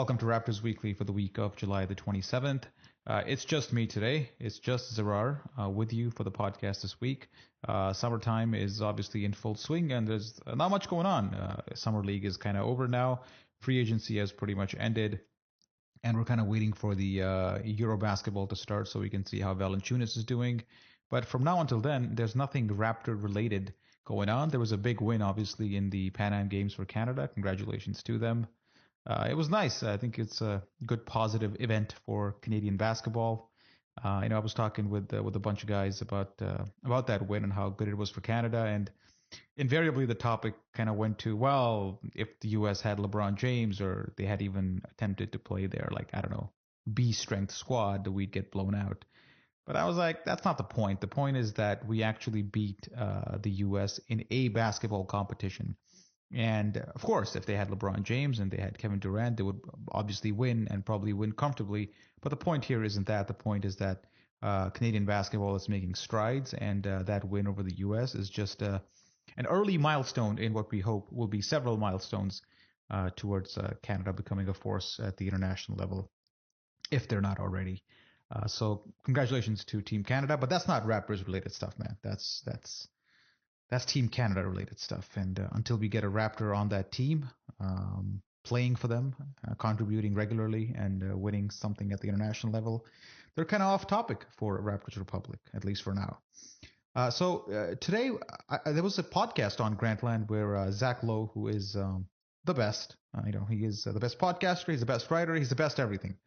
welcome to Raptors Weekly for the week of July the 27th. It's just me today. It's just Zarar with you for the podcast this week. Summertime is obviously in full swing and there's not much going on. Summer League is kind of over now. Free agency has pretty much ended. And we're kind of waiting for the Euro basketball to start so we can see how Valanciunas is doing. But from now until then, there's nothing Raptor related going on. There was a big win, obviously, in the Pan Am Games for Canada. Congratulations to them. It was nice. I think it's a good positive event for Canadian basketball. I was talking with a bunch of guys about that win and how good it was for Canada, and invariably the topic kind of went to, well, if the U.S. had LeBron James or they had even attempted to play their, B strength squad, we'd get blown out. But I was like, that's not the point. The point is that we actually beat the U.S. in a basketball competition. And of course, if they had LeBron James and they had Kevin Durant, they would obviously win and probably win comfortably. But the point here isn't that. The point is that Canadian basketball is making strides, and that win over the U.S. is just an early milestone in what we hope will be several milestones towards Canada becoming a force at the international level, if they're not already. So congratulations to Team Canada, but that's not Raptors-related stuff, man. That's Team Canada-related stuff. And until we get a Raptor on that team, playing for them, contributing regularly, and winning something at the international level, they're kind of off topic for Raptors Republic, at least for now. So today, there was a podcast on Grantland where Zach Lowe, who is the best, he is the best podcaster, he's the best writer, he's the best everything.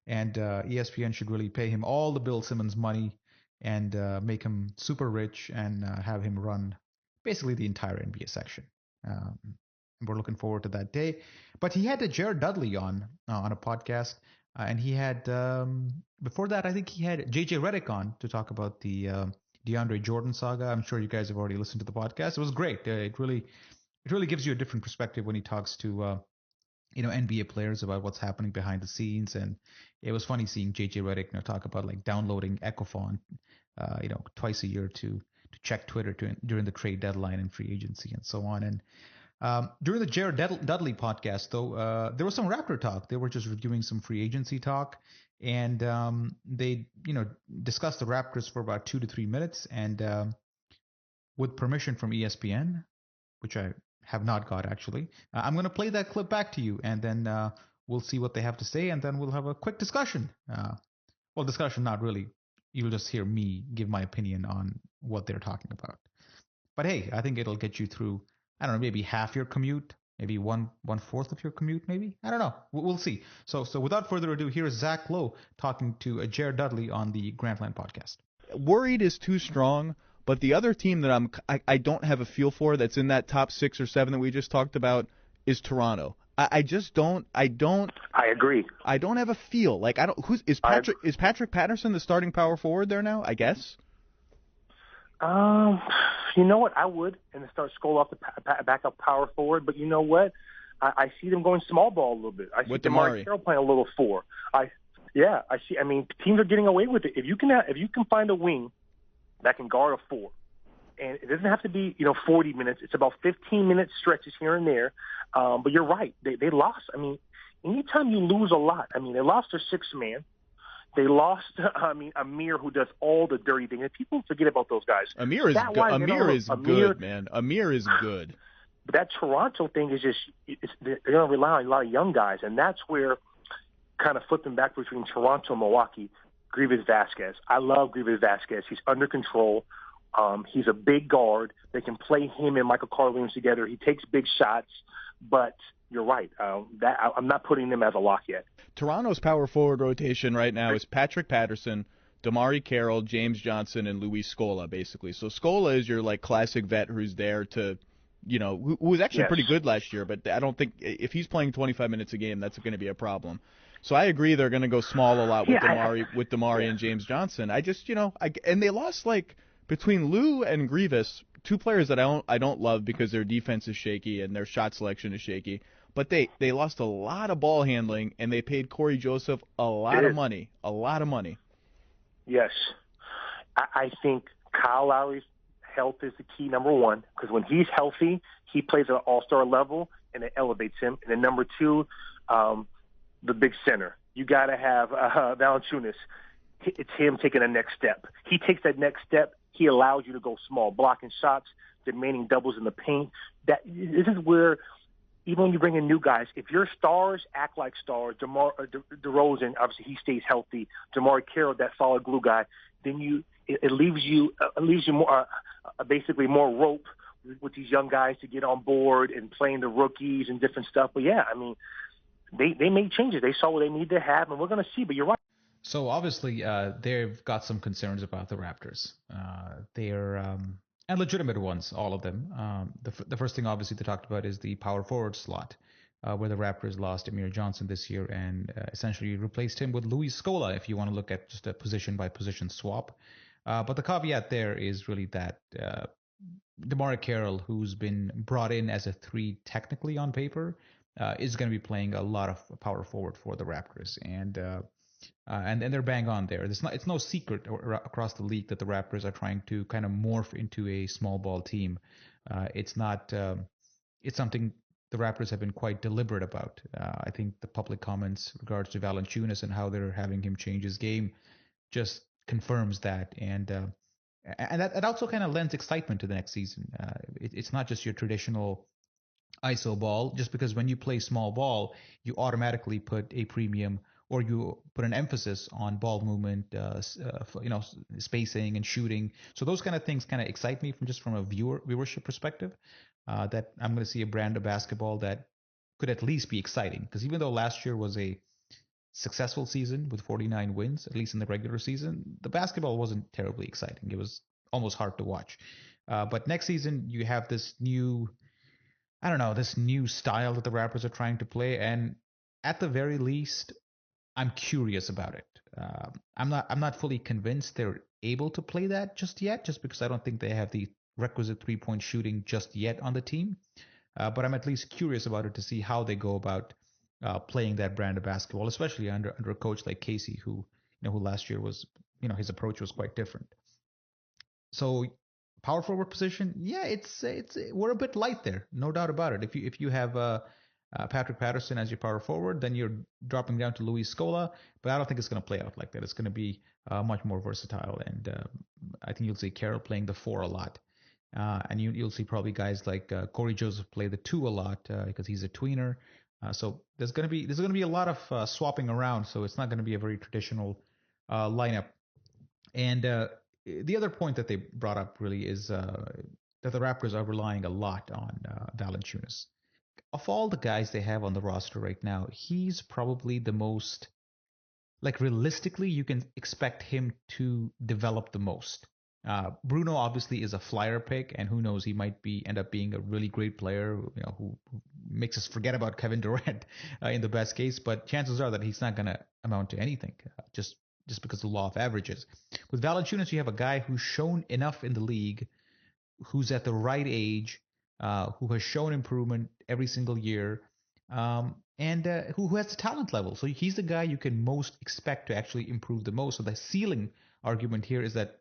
And ESPN should really pay him all the Bill Simmons money and make him super rich and have him run basically the entire NBA section. And we're looking forward to that day. But he had Jared Dudley on a podcast. And he had, before that, I think he had JJ Redick on to talk about the DeAndre Jordan saga. I'm sure you guys have already listened to the podcast. It was great. It really gives you a different perspective when he talks to NBA players about what's happening behind the scenes. And it was funny seeing JJ Redick talk about downloading Echofon twice a year to check Twitter during the trade deadline and free agency and so on. And during the Jared Dudley podcast, though, there was some Raptor talk. They were just reviewing some free agency talk, and they discussed the Raptors for about 2 to 3 minutes. And with permission from ESPN, which I have not got actually, I'm going to play that clip back to you, and then we'll see what they have to say, and then we'll have a quick discussion. Well, discussion, not really. You'll just hear me give my opinion on what they're talking about. But hey, I think it'll get you through, I don't know, maybe half your commute, maybe one fourth of your commute, maybe. I don't know. We'll see. So without further ado, here's Zach Lowe talking to Jared Dudley on the Grantland podcast. Worried is too strong, but the other team that I don't have a feel for that's in that top 6 or 7 that we just talked about is Toronto. I just don't. I agree. I don't have a feel. Is Patrick Patterson the starting power forward there now? I guess. You know what? I would and start Skol off the backup power forward. But you know what? I see them going small ball a little bit. I see DeMarre Carroll playing a little 4. I see. I mean, teams are getting away with it. If you can find a wing that can guard a 4. And it doesn't have to be, 40 minutes. It's about 15-minute stretches here and there. But you're right. They lost. I mean, anytime you lose a lot, they lost their 6th man. They lost, Amir, who does all the dirty things. And people forget about those guys. Amir is good, man. Amir is good. But that Toronto thing is just they're going to rely on a lot of young guys. And that's where kind of flipping back between Toronto and Milwaukee, Greivis Vasquez. I love Greivis Vasquez. He's under control. He's a big guard. They can play him and Michael Carter-Williams together. He takes big shots, but you're right. I'm not putting them as a lock yet. Toronto's power forward rotation right now is Patrick Patterson, DeMarre Carroll, James Johnson, and Luis Scola, basically. So Scola is your classic vet who's there to, who was actually pretty good last year, but I don't think if he's playing 25 minutes a game, that's going to be a problem. So I agree they're going to go small a lot with DeMarre and James Johnson. I just, and they lost between Lowe and Greivis, 2 players that I don't love because their defense is shaky and their shot selection is shaky. But they lost a lot of ball handling, and they paid Cory Joseph a lot of money. Yes. I think Kyle Lowry's health is the key, number 1, because when he's healthy, he plays at an all-star level, and it elevates him. And then number 2, the big center. You got to have Valanciunas. It's him taking the next step. He takes that next step. He allows you to go small, blocking shots, demanding doubles in the paint. This is where, even when you bring in new guys, if your stars act like stars, DeRozan, obviously he stays healthy. DeMarre Carroll, that solid glue guy, then it leaves you more basically more rope with these young guys to get on board and playing the rookies and different stuff. But yeah, I mean, they made changes. They saw what they need to have, and we're going to see. But you're right. So obviously, they've got some concerns about the Raptors. They're and legitimate ones, all of them. The first thing, obviously, they talked about is the power forward slot, where the Raptors lost Amir Johnson this year and essentially replaced him with Louis Scola, if you want to look at just a position-by-position swap. But the caveat there is really that DeMarre Carroll, who's been brought in as a 3 technically on paper, is going to be playing a lot of power forward for the Raptors. And they're bang on there. It's no secret across the league that the Raptors are trying to kind of morph into a small ball team. It's something the Raptors have been quite deliberate about. I think the public comments regards to Valanciunas and how they're having him change his game just confirms that. And that also kind of lends excitement to the next season. It's not just your traditional ISO ball, just because when you play small ball, you automatically put a premium or you put an emphasis on ball movement, spacing and shooting. So those kind of things kind of excite me from a viewership perspective. That I'm going to see a brand of basketball that could at least be exciting. Because even though last year was a successful season with 49 wins, at least in the regular season, the basketball wasn't terribly exciting. It was almost hard to watch. But next season, you have this new style that the Raptors are trying to play, and at the very least, I'm curious about it. I'm not fully convinced they're able to play that just yet, just because I don't think they have the requisite 3-point shooting just yet on the team. But I'm at least curious about it to see how they go about playing that brand of basketball, especially under a coach like Casey, who last year was, his approach was quite different. So power forward position, yeah, it's we're a bit light there, no doubt about it. If you have Patrick Patterson as your power forward, then you're dropping down to Louis Scola, but I don't think it's going to play out like that. It's going to be much more versatile, and I think you'll see Carroll playing the 4 a lot, and you'll see probably guys like Cory Joseph play the 2 a lot because he's a tweener. So there's going to be a lot of swapping around. So it's not going to be a very traditional lineup. And the other point that they brought up really is that the Raptors are relying a lot on Valanciunas. Of all the guys they have on the roster right now, he's probably the most, realistically, you can expect him to develop the most. Bruno obviously is a flyer pick, and who knows, he might end up being a really great player, who makes us forget about Kevin Durant in the best case. But chances are that he's not going to amount to anything, just because of the law of averages. With Valanciunas, you have a guy who's shown enough in the league, who's at the right age, who has shown improvement every single year, and who has the talent level. So he's the guy you can most expect to actually improve the most. So the ceiling argument here is that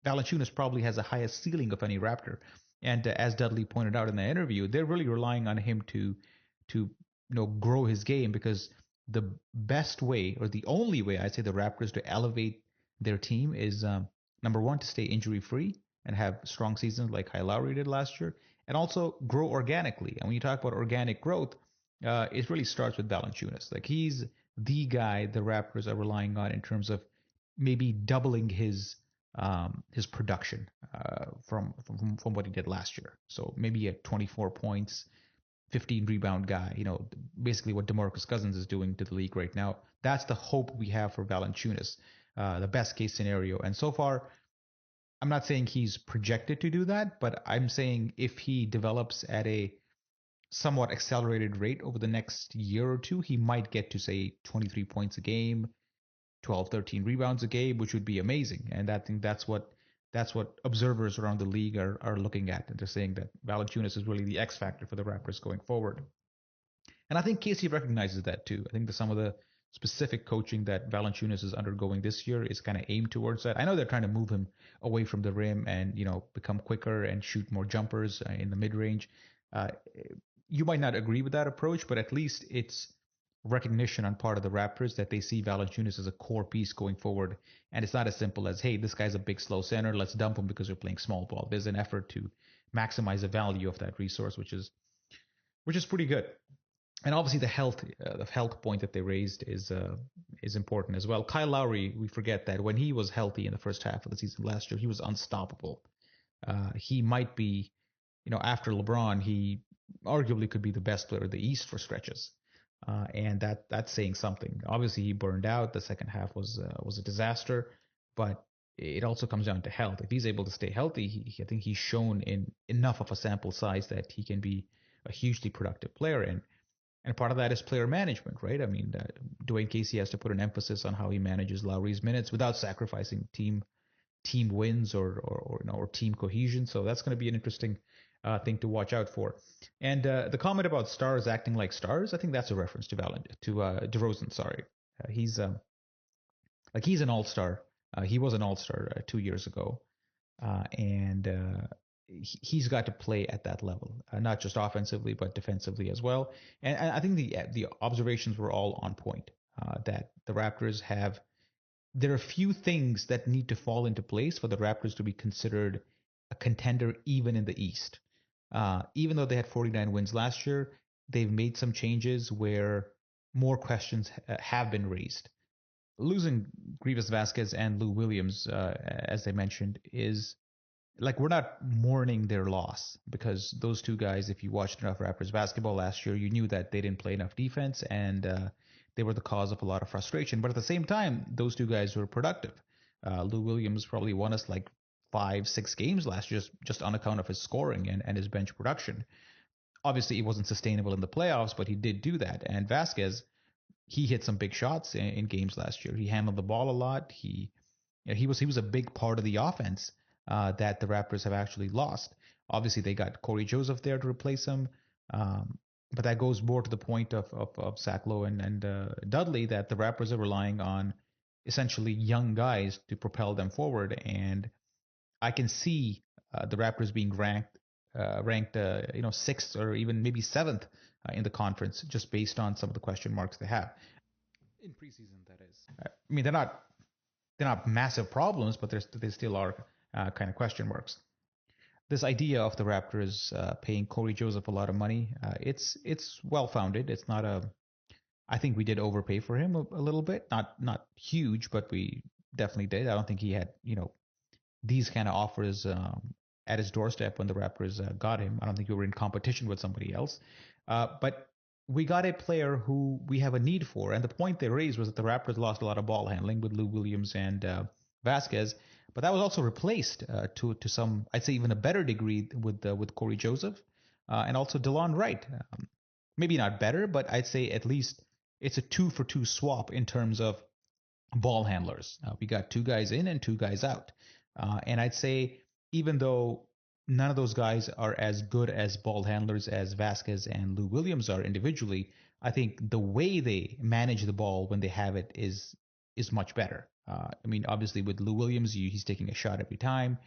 Valanciunas probably has the highest ceiling of any Raptor. And as Dudley pointed out in the interview, they're really relying on him to grow his game, because the best way, or the only way I'd say the Raptors to elevate their team is, number one, to stay injury-free and have strong seasons like Lowry did last year, and also grow organically. And when you talk about organic growth, it really starts with Valanciunas. He's the guy the Raptors are relying on in terms of maybe doubling his production from what he did last year. So maybe at 24 points, 15 rebound guy, basically what DeMarcus Cousins is doing to the league right now. That's the hope we have for Valanciunas, the best case scenario. And so far, I'm not saying he's projected to do that, but I'm saying if he develops at a somewhat accelerated rate over the next year or two, he might get to, say, 23 points a game, 12, 13 rebounds a game, which would be amazing. And I think that's what observers around the league are looking at. And they're saying that Valanciunas is really the X factor for the Raptors going forward. And I think Casey recognizes that too. I think that some of the specific coaching that Valanciunas is undergoing this year is kind of aimed towards that. I know they're trying to move him away from the rim and, become quicker and shoot more jumpers in the mid-range. You might not agree with that approach, but at least it's recognition on part of the Raptors that they see Valanciunas as a core piece going forward. And it's not as simple as, hey, this guy's a big, slow center. Let's dump him because we're playing small ball. There's an effort to maximize the value of that resource, which is pretty good. And obviously the health point that they raised is important as well. Kyle Lowry, we forget that when he was healthy in the first half of the season last year, he was unstoppable. He might be, after LeBron, he arguably could be the best player in the East for stretches. And that's saying something. Obviously, he burned out. The second half was a disaster, but it also comes down to health. If he's able to stay healthy, I think he's shown in enough of a sample size that he can be a hugely productive player. And part of that is player management, right? I mean, Dwayne Casey has to put an emphasis on how he manages Lowry's minutes without sacrificing team wins or team cohesion. So that's going to be an interesting thing to watch out for. And the comment about stars acting like stars, I think that's a reference to DeRozan. Sorry, he's an all-star. He was an all-star 2 years ago, and he's got to play at that level, not just offensively but defensively as well. And I think the observations were all on point. That the Raptors have. There are a few things that need to fall into place for the Raptors to be considered a contender even in the East. Even though they had 49 wins last year, they've made some changes where more questions have been raised. Losing Greivis, Vasquez, and Lou Williams, as I mentioned, is like we're not mourning their loss, because those two guys, if you watched enough Raptors basketball last year, you knew that they didn't play enough defense, and they were the cause of a lot of frustration. But at the same time, those two guys were productive. Lou Williams probably won us like 5-6 games last year just on account of his scoring and his bench production. Obviously, it wasn't sustainable in the playoffs, but he did do that. And Vasquez, he hit some big shots in games last year. He handled the ball a lot. He was a big part of the offense that the Raptors have actually lost. Obviously, they got Cory Joseph there to replace him. But that goes more to the point of Zach Lowe and Dudley, that the Raptors are relying on essentially young guys to propel them forward. And I can see the Raptors being ranked sixth or even maybe seventh in the conference, just based on some of the question marks they have in preseason. That is, I mean, they're not massive problems, but they still are kind of question marks. This idea of the Raptors paying Cory Joseph a lot of money, it's well founded. It's not I think we did overpay for him a little bit, not huge, but we definitely did. I don't think he had these kind of offers at his doorstep when the Raptors got him. I don't think we were in competition with somebody else. But we got a player who we have a need for. And the point they raised was that the Raptors lost a lot of ball handling with Lou Williams and Vasquez. But that was also replaced to some, I'd say, even a better degree with Cory Joseph and also DeLon Wright. Maybe not better, but I'd say at least it's a 2-for-2 swap in terms of ball handlers. We got 2 guys in and 2 guys out. And I'd say even though none of those guys are as good as ball handlers as Vasquez and Lou Williams are individually, I think the way they manage the ball when they have it is much better. I mean, obviously with Lou Williams, he's taking a shot every time.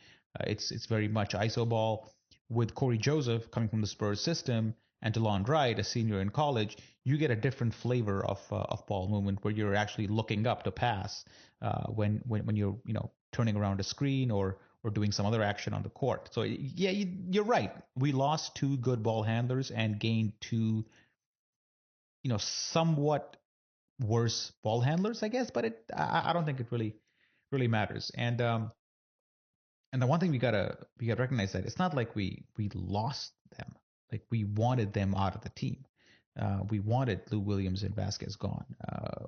It's very much iso ball. With Cory Joseph coming from the Spurs system and DeLon Wright, a senior in college, you get a different flavor of ball movement where you're actually looking up to pass when you're turning around a screen or doing some other action on the court. So yeah, you're right. We lost 2 good ball handlers and gained 2 somewhat worse ball handlers, I guess, but I don't think it really matters. And the one thing we gotta recognize that it's not like we lost them. Like we wanted them out of the team. We wanted Lou Williams and Vasquez gone.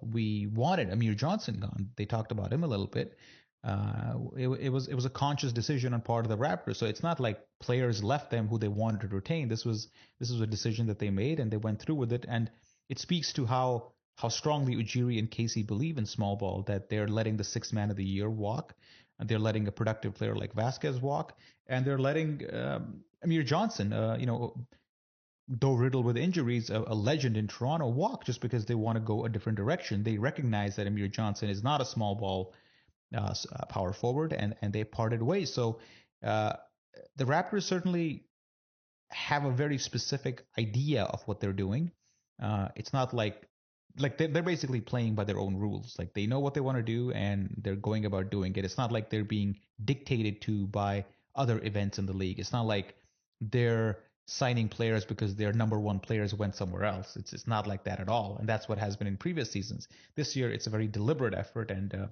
We wanted Amir Johnson gone. They talked about him a little bit. It was a conscious decision on part of the Raptors. So it's not like players left them who they wanted to retain. This was a decision that they made and they went through with it. And it speaks to how strongly Ujiri and Casey believe in small ball, that they're letting the 6th man of the year walk, and they're letting a productive player like Vasquez walk, and they're letting Amir Johnson, though riddled with injuries, a legend in Toronto, walk just because they want to go a different direction. They recognize that Amir Johnson is not a small ball power forward, and they parted ways. So the Raptors certainly have a very specific idea of what they're doing. It's not like like they're basically playing by their own rules. Like they know what they want to do and they're going about doing it. It's not like they're being dictated to by other events in the league. It's not like they're signing players because their number one players went somewhere else. It's not like that at all. And that's what has been in previous seasons. This year, it's a very deliberate effort. And,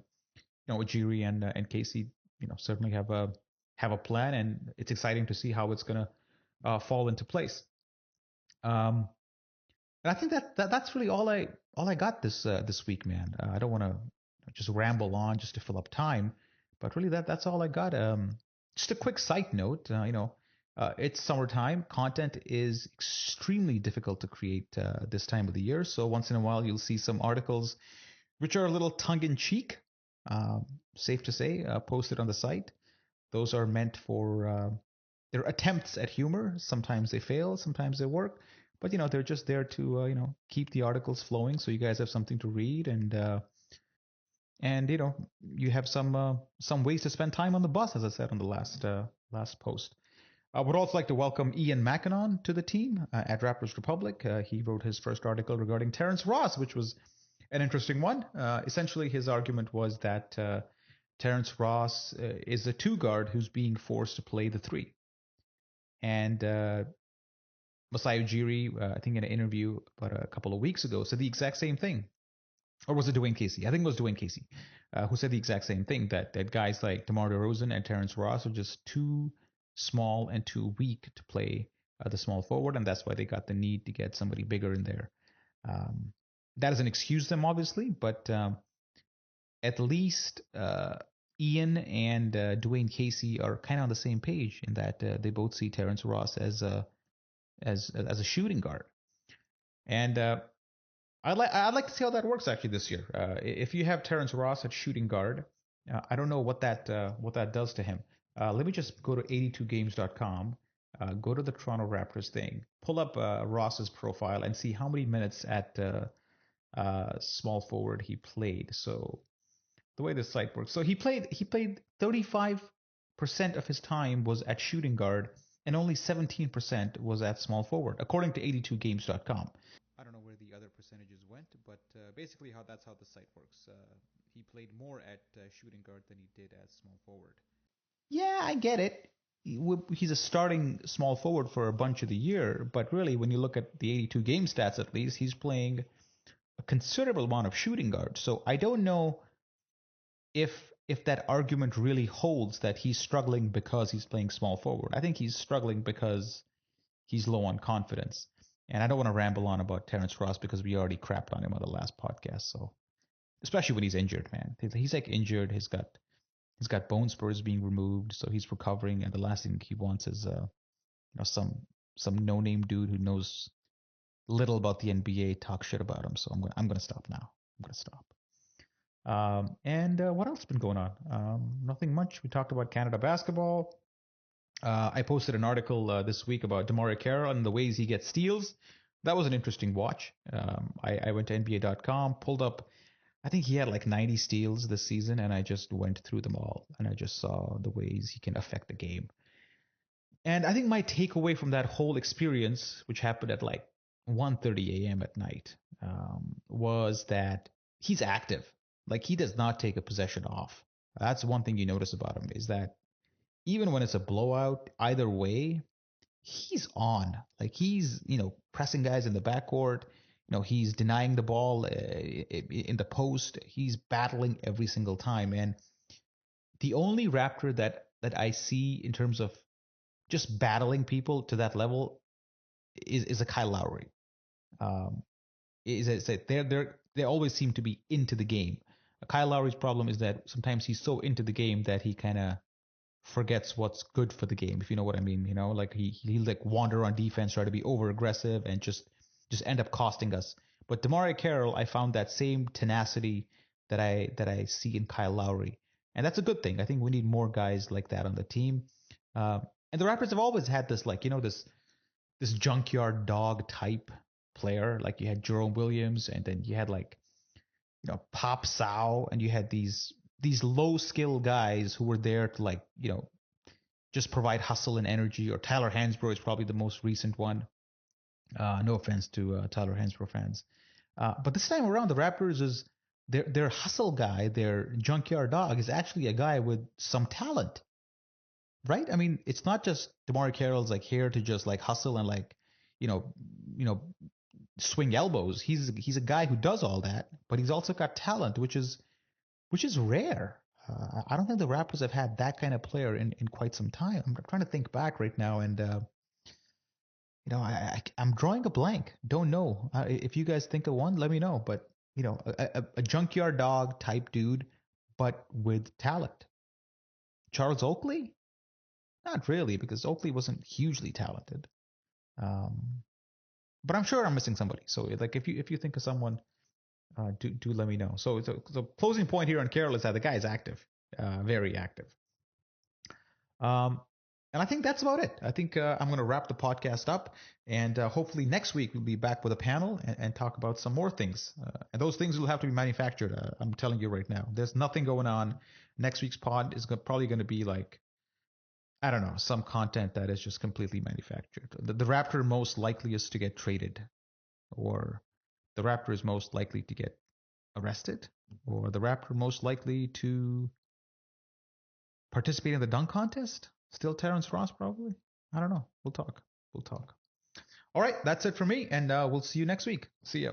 Ujiri and Casey, certainly have a plan. And it's exciting to see how it's going to fall into place. And I think that's really all I got this week, man. I don't want to just ramble on just to fill up time, but really that's all I got. Just a quick side note, it's summertime. Content is extremely difficult to create this time of the year. So once in a while, you'll see some articles which are a little tongue-in-cheek, safe to say, posted on the site. Those are meant for their attempts at humor. Sometimes they fail, sometimes they work. But, they're just there to, keep the articles flowing so you guys have something to read and you have some ways to spend time on the bus, as I said on the last post. I would also like to welcome Ian McKinnon to the team at Raptors Republic. He wrote his first article regarding Terrence Ross, which was an interesting one. Essentially, his argument was that Terrence Ross is a two guard who's being forced to play the three. And Masai Ujiri, I think in an interview about a couple of weeks ago, said the exact same thing. Or was it Dwayne Casey? I think it was Dwayne Casey who said the exact same thing, that guys like DeMarre DeRozan and Terrence Ross are just too small and too weak to play the small forward, and that's why they got the need to get somebody bigger in there. That doesn't excuse them, obviously, but at least Ian and Dwayne Casey are kind of on the same page in that they both see Terrence Ross as a shooting guard. And I'd like to see how that works actually this year. If you have Terrence Ross at shooting guard, I don't know what that does to him. Let me just go to 82games.com, go to the Toronto Raptors thing, pull up Ross's profile, and see how many minutes at small forward he played. So the way this site works, so he played 35% of his time was at shooting guard, and only 17% was at small forward, according to 82games.com. I don't know where the other percentages went, but basically that's how the site works. He played more at shooting guard than he did as small forward. Yeah, I get it. He's a starting small forward for a bunch of the year, but really when you look at the 82 game stats at least, he's playing a considerable amount of shooting guard. So I don't know if that argument really holds that he's struggling because he's playing small forward. I think he's struggling because he's low on confidence. And I don't want to ramble on about Terrence Ross because we already crapped on him on the last podcast. So, especially when he's injured, man. He's like injured. He's got bone spurs being removed, so he's recovering. And the last thing he wants is, some no-name dude who knows little about the NBA talk shit about him. So I'm gonna stop now. I'm gonna stop. And what else has been going on? Nothing much. We talked about Canada basketball. I posted an article this week about DeMarre Carroll and the ways he gets steals. That was an interesting watch. I went to NBA.com, pulled up, I think he had like 90 steals this season, and I just went through them all, and I just saw the ways he can affect the game. And I think my takeaway from that whole experience, which happened at like 1:30 a.m. at night, was that he's active. Like, he does not take a possession off. That's one thing you notice about him, is that even when it's a blowout, either way, he's on. Like, he's, pressing guys in the backcourt. He's denying the ball in the post. He's battling every single time. And the only Raptor that I see in terms of just battling people to that level is a Kyle Lowry. They always seem to be into the game. Kyle Lowry's problem is that sometimes he's so into the game that he kind of forgets what's good for the game, if you know what I mean. Like he'll like wander on defense, try to be over aggressive, and just end up costing us. But DeMarre Carroll, I found that same tenacity that I see in Kyle Lowry, and that's a good thing. I think we need more guys like that on the team. And the Raptors have always had this, like, this junkyard dog type player. Like, you had Jerome Williams, and then you had like, Pop Sow, and you had these low skill guys who were there to, like, just provide hustle and energy. Or Tyler Hansbrough is probably the most recent one. No offense to Tyler Hansbrough fans. But this time around, the Raptors is their hustle guy, their junkyard dog, is actually a guy with some talent, right? I mean, it's not just DeMarre Carroll's like here to just like hustle and like, you know, swing elbows. He's a guy who does all that, but he's also got talent, which is rare. I don't think the Raptors have had that kind of player in quite some time. I'm trying to think back right now, and I'm drawing a blank. Don't know. If you guys think of one, let me know. But a junkyard dog type dude, but with talent. Charles Oakley? Not really, because Oakley wasn't hugely talented. But I'm sure I'm missing somebody. So like if you think of someone, do let me know. So the closing point here on Carroll is that the guy is active, very active. And I think that's about it. I think I'm going to wrap the podcast up, and hopefully next week we'll be back with a panel and talk about some more things. And those things will have to be manufactured. I'm telling you right now. There's nothing going on. Next week's pod is probably going to be like, I don't know, some content that is just completely manufactured. The Raptor most likeliest to get traded, or the Raptor is most likely to get arrested, or the Raptor most likely to participate in the dunk contest. Still Terrence Ross, probably. I don't know. We'll talk. All right, that's it for me, and we'll see you next week. See ya.